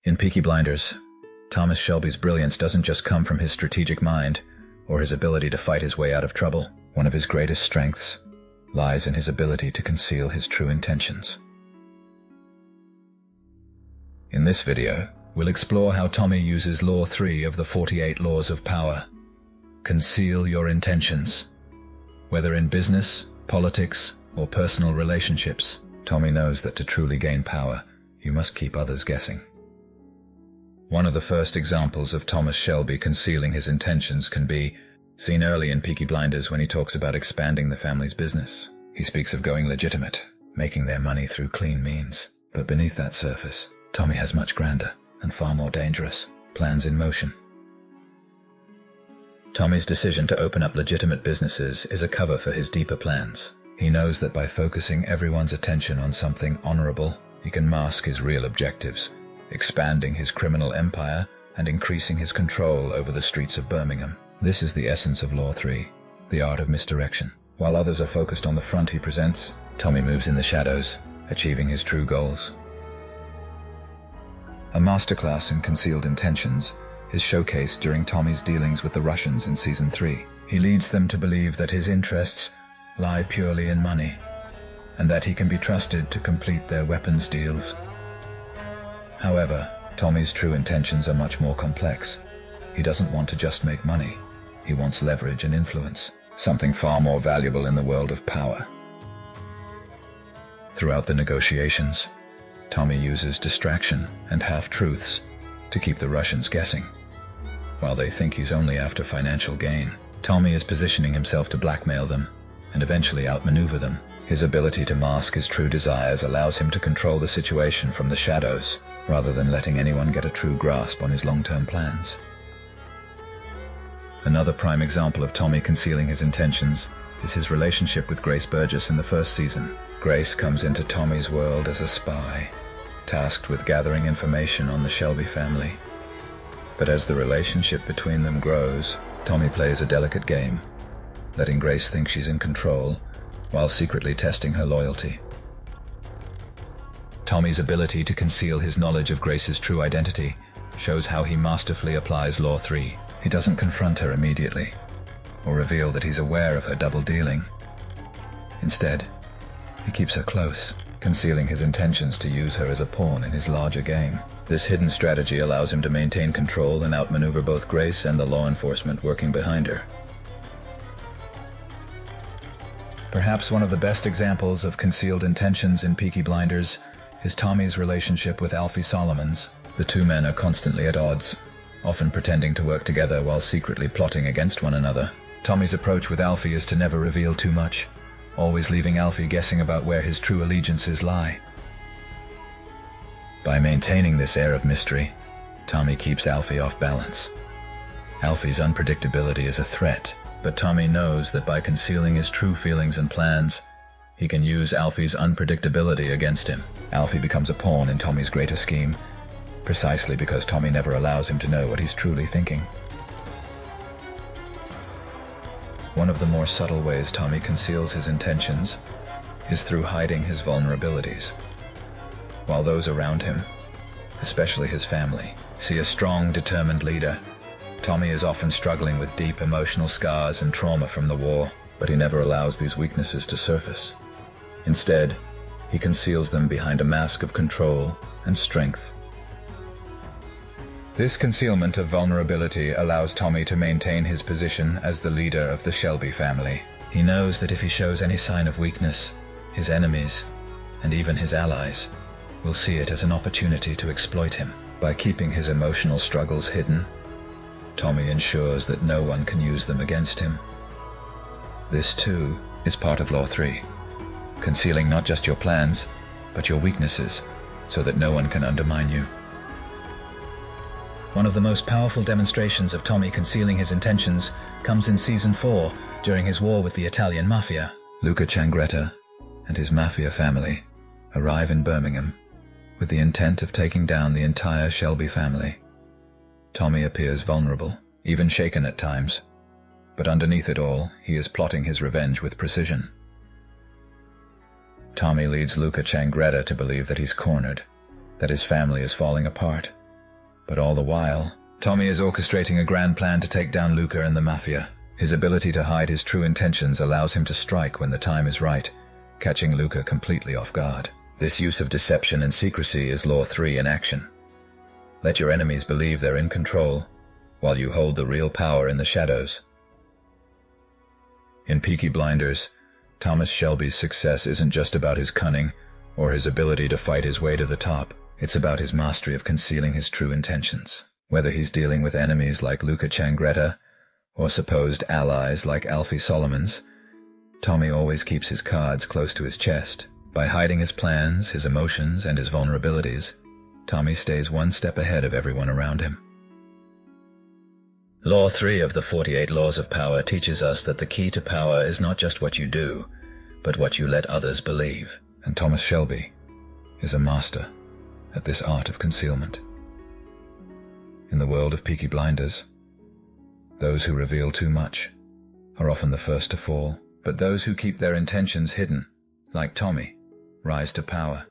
In Peaky Blinders, Thomas Shelby's brilliance doesn't just come from his strategic mind or his ability to fight his way out of trouble. One of his greatest strengths lies in his ability to conceal his true intentions. In this video, we'll explore how Tommy uses Law 3 of the 48 Laws of Power. Conceal your intentions. Whether in business, politics, or personal relationships, Tommy knows that to truly gain power, you must keep others guessing. One of the first examples of Thomas Shelby concealing his intentions can be seen early in Peaky Blinders when he talks about expanding the family's business. He speaks of going legitimate, making their money through clean means. But beneath that surface, Tommy has much grander and far more dangerous plans in motion. Tommy's decision to open up legitimate businesses is a cover for his deeper plans. He knows that by focusing everyone's attention on something honorable, he can mask his real objectives, expanding his criminal empire and increasing his control over the streets of Birmingham. This is the essence of Law 3, the art of misdirection. While others are focused on the front he presents, Tommy moves in the shadows, achieving his true goals. A masterclass in concealed intentions is showcased during Tommy's dealings with the Russians in Season 3. He leads them to believe that his interests lie purely in money, and that he can be trusted to complete their weapons deals. However, Tommy's true intentions are much more complex. He doesn't want to just make money. He wants leverage and influence, something far more valuable in the world of power. Throughout the negotiations, Tommy uses distraction and half-truths to keep the Russians guessing. While they think he's only after financial gain, Tommy is positioning himself to blackmail them and eventually outmaneuver them. His ability to mask his true desires allows him to control the situation from the shadows, rather than letting anyone get a true grasp on his long-term plans. Another prime example of Tommy concealing his intentions is his relationship with Grace Burgess in the first season. Grace comes into Tommy's world as a spy, tasked with gathering information on the Shelby family. But as the relationship between them grows, Tommy plays a delicate game, letting Grace think she's in control, while secretly testing her loyalty. Tommy's ability to conceal his knowledge of Grace's true identity shows how he masterfully applies Law 3. He doesn't confront her immediately, or reveal that he's aware of her double dealing. Instead, he keeps her close, concealing his intentions to use her as a pawn in his larger game. This hidden strategy allows him to maintain control and outmaneuver both Grace and the law enforcement working behind her. Perhaps one of the best examples of concealed intentions in Peaky Blinders is Tommy's relationship with Alfie Solomons. The two men are constantly at odds, often pretending to work together while secretly plotting against one another. Tommy's approach with Alfie is to never reveal too much, always leaving Alfie guessing about where his true allegiances lie. By maintaining this air of mystery, Tommy keeps Alfie off balance. Alfie's unpredictability is a threat, but Tommy knows that by concealing his true feelings and plans, he can use Alfie's unpredictability against him. Alfie becomes a pawn in Tommy's greater scheme, precisely because Tommy never allows him to know what he's truly thinking. One of the more subtle ways Tommy conceals his intentions is through hiding his vulnerabilities. While those around him, especially his family, see a strong, determined leader, Tommy is often struggling with deep emotional scars and trauma from the war, but he never allows these weaknesses to surface. Instead, he conceals them behind a mask of control and strength. This concealment of vulnerability allows Tommy to maintain his position as the leader of the Shelby family. He knows that if he shows any sign of weakness, his enemies, and even his allies, will see it as an opportunity to exploit him. By keeping his emotional struggles hidden, Tommy ensures that no one can use them against him. This, too, is part of Law 3, concealing not just your plans, but your weaknesses, so that no one can undermine you. One of the most powerful demonstrations of Tommy concealing his intentions comes in Season 4, during his war with the Italian Mafia. Luca Changretta and his Mafia family arrive in Birmingham with the intent of taking down the entire Shelby family. Tommy appears vulnerable, even shaken at times, but underneath it all, he is plotting his revenge with precision. Tommy leads Luca Changretta to believe that he's cornered, that his family is falling apart, But all the while, Tommy is orchestrating a grand plan to take down Luca and the Mafia. His ability to hide his true intentions allows him to strike when the time is right, catching Luca completely off guard. This use of deception and secrecy is Law 3 in action. Let your enemies believe they're in control, while you hold the real power in the shadows. In Peaky Blinders, Thomas Shelby's success isn't just about his cunning or his ability to fight his way to the top. It's about his mastery of concealing his true intentions. Whether he's dealing with enemies like Luca Changretta or supposed allies like Alfie Solomons, Tommy always keeps his cards close to his chest. By hiding his plans, his emotions, and his vulnerabilities, Tommy stays one step ahead of everyone around him. Law 3 of the 48 Laws of Power teaches us that the key to power is not just what you do, but what you let others believe. And Thomas Shelby is a master at this art of concealment. In the world of Peaky Blinders, those who reveal too much are often the first to fall, but those who keep their intentions hidden, like Tommy, rise to power.